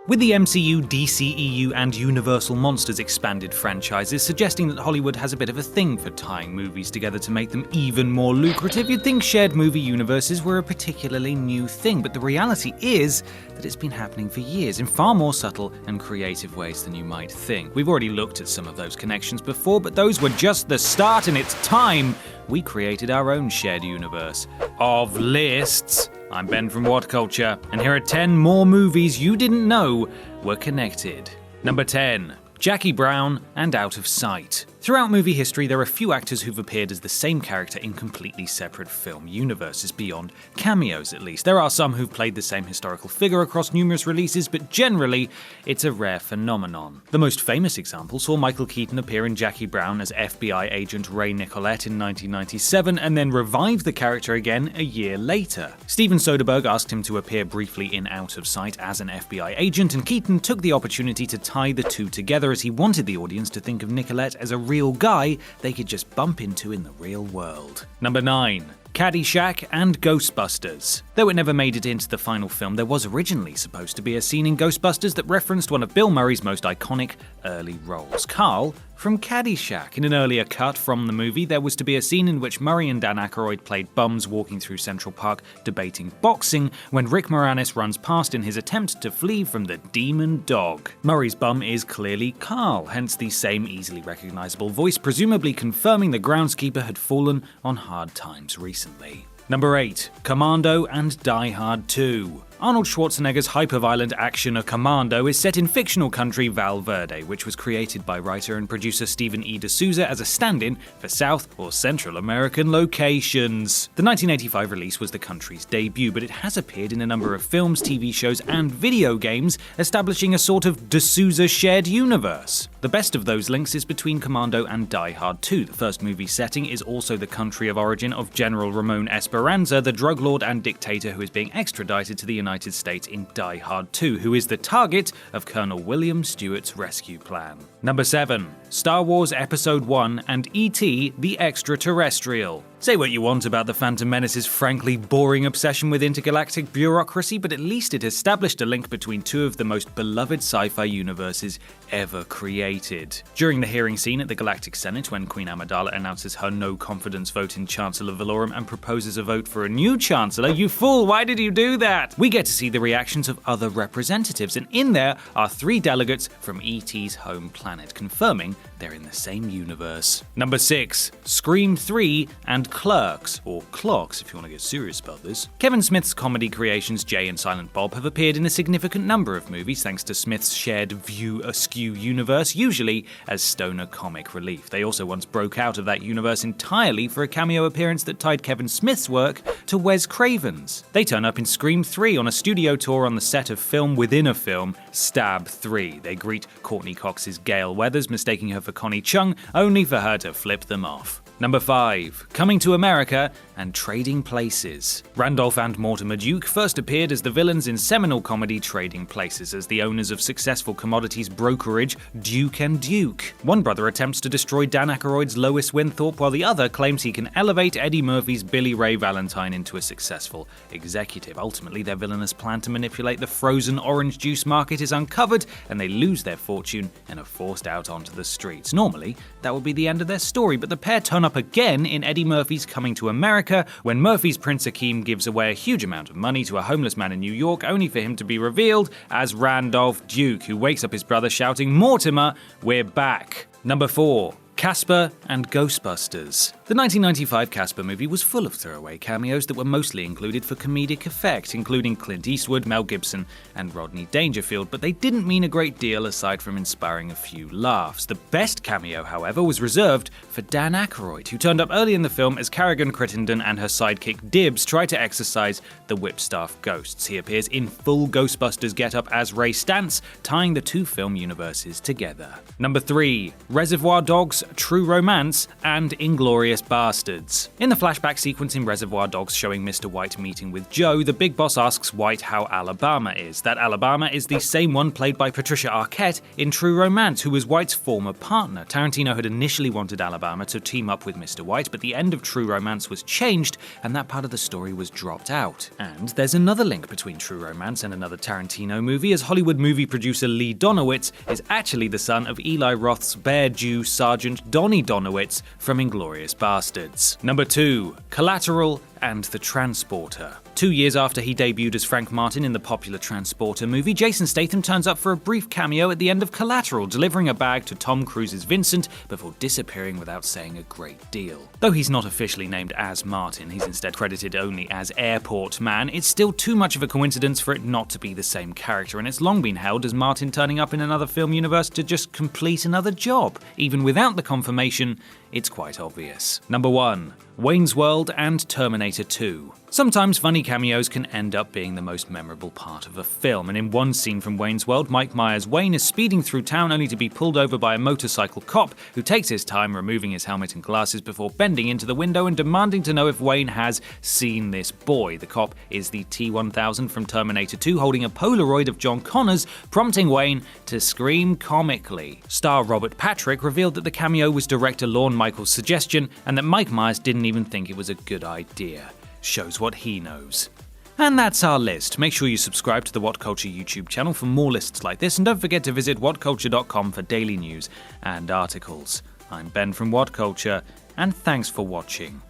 With the MCU, DCEU, and Universal Monsters expanded franchises, suggesting that Hollywood has a bit of a thing for tying movies together to make them even more lucrative, you'd think shared movie universes were a particularly new thing, but the reality is that it's been happening for years in far more subtle and creative ways than you might think. We've already looked at some of those connections before, but those were just the start, and it's time we created our own shared universe of lists. I'm Ben from Whatculture, and here are 10 more movies you didn't know were connected. Number 10. Jackie Brown and Out of Sight. Throughout movie history, there are few actors who've appeared as the same character in completely separate film universes, beyond cameos at least. There are some who've played the same historical figure across numerous releases, but generally, it's a rare phenomenon. The most famous example saw Michael Keaton appear in Jackie Brown as FBI agent Ray Nicolette in 1997, and then revive the character again a year later. Steven Soderbergh asked him to appear briefly in Out of Sight as an FBI agent, and Keaton took the opportunity to tie the two together as he wanted the audience to think of Nicolette as a real guy they could just bump into in the real world. Number 9. Caddyshack and Ghostbusters. Though it never made it into the final film, there was originally supposed to be a scene in Ghostbusters that referenced one of Bill Murray's most iconic early roles, Carl from Caddyshack. In an earlier cut from the movie, there was to be a scene in which Murray and Dan Aykroyd played bums walking through Central Park debating boxing when Rick Moranis runs past in his attempt to flee from the demon dog. Murray's bum is clearly Carl, hence the same easily recognizable voice, presumably confirming the groundskeeper had fallen on hard times recently. Number 8. Commando and Die Hard 2. Arnold Schwarzenegger's hyper-violent action Commando is set in fictional country Val Verde, which was created by writer and producer Stephen E. D'Souza as a stand-in for South or Central American locations. The 1985 release was the country's debut, but it has appeared in a number of films, TV shows, and video games, establishing a sort of D'Souza shared universe. The best of those links is between Commando and Die Hard 2. The first movie setting is also the country of origin of General Ramon Esperanza, the drug lord and dictator who is being extradited to the United States in Die Hard 2, who is the target of Colonel William Stewart's rescue plan. Number 7. Star Wars Episode 1 and E.T. the Extraterrestrial. Say what you want about the Phantom Menace's frankly boring obsession with intergalactic bureaucracy, but at least it established a link between two of the most beloved sci-fi universes ever created. During the hearing scene at the Galactic Senate, when Queen Amidala announces her no-confidence vote in Chancellor Valorum and proposes a vote for a new Chancellor, you fool, why did you do that? We get to see the reactions of other representatives, and in there are 3 delegates from E.T.'s home planet, confirming they're in the same universe. Number 6. Scream 3 and Clerks, or Clocks if you want to get serious about this. Kevin Smith's comedy creations Jay and Silent Bob have appeared in a significant number of movies thanks to Smith's shared View Askew universe, usually as stoner comic relief. They also once broke out of that universe entirely for a cameo appearance that tied Kevin Smith's work to Wes Craven's. They turn up in Scream 3 on a studio tour on the set of film within a film, Stab 3. They greet Courtney Cox's Gail Weathers, mistaking her for Connie Chung, only for her to flip them off. Number 5. Coming to America and Trading Places. Randolph and Mortimer Duke first appeared as the villains in seminal comedy Trading Places as the owners of successful commodities brokerage Duke and Duke. One brother attempts to destroy Dan Aykroyd's Lois Winthorpe, while the other claims he can elevate Eddie Murphy's Billy Ray Valentine into a successful executive. Ultimately, their villainous plan to manipulate the frozen orange juice market is uncovered, and they lose their fortune and are forced out onto the streets. Normally, that would be the end of their story, but the pair turn up again in Eddie Murphy's Coming to America, when Murphy's Prince Akeem gives away a huge amount of money to a homeless man in New York, only for him to be revealed as Randolph Duke, who wakes up his brother shouting, "Mortimer, we're back." Number 4. Casper and Ghostbusters. The 1995 Casper movie was full of throwaway cameos that were mostly included for comedic effect, including Clint Eastwood, Mel Gibson, and Rodney Dangerfield, but they didn't mean a great deal aside from inspiring a few laughs. The best cameo, however, was reserved for Dan Aykroyd, who turned up early in the film as Carrigan Crittenden and her sidekick Dibs try to exorcise the Whipstaff ghosts. He appears in full Ghostbusters getup as Ray Stantz, tying the two film universes together. Number 3. Reservoir Dogs, True Romance, and Inglourious Inglourious Basterds. In the flashback sequence in Reservoir Dogs showing Mr. White meeting with Joe, the big boss asks White how Alabama is. That Alabama is the same one played by Patricia Arquette in True Romance, who was White's former partner. Tarantino had initially wanted Alabama to team up with Mr. White, but the end of True Romance was changed, and that part of the story was dropped out. And there's another link between True Romance and another Tarantino movie, as Hollywood movie producer Lee Donowitz is actually the son of Eli Roth's Bear Jew Sergeant Donnie Donowitz from Inglourious Basterds. Number 2. Collateral and the Transporter. 2 years after he debuted as Frank Martin in the popular Transporter movie, Jason Statham turns up for a brief cameo at the end of Collateral, delivering a bag to Tom Cruise's Vincent before disappearing without saying a great deal. Though he's not officially named as Martin, he's instead credited only as Airport Man, it's still too much of a coincidence for it not to be the same character, and it's long been held as Martin turning up in another film universe to just complete another job. Even without the confirmation, it's quite obvious. Number 1. Wayne's World and Terminator 2. Sometimes funny cameos can end up being the most memorable part of a film, and in one scene from Wayne's World, Mike Myers' Wayne is speeding through town only to be pulled over by a motorcycle cop who takes his time removing his helmet and glasses before bending into the window and demanding to know if Wayne has seen this boy. The cop is the T-1000 from Terminator 2 holding a Polaroid of John Connors, prompting Wayne to scream comically. Star Robert Patrick revealed that the cameo was director Lorne Michaels' suggestion and that Mike Myers didn't even think it was a good idea. Shows what he knows. And that's our list. Make sure you subscribe to the Whatculture YouTube channel for more lists like this, and don't forget to visit whatculture.com for daily news and articles. I'm Ben from Whatculture, and thanks for watching.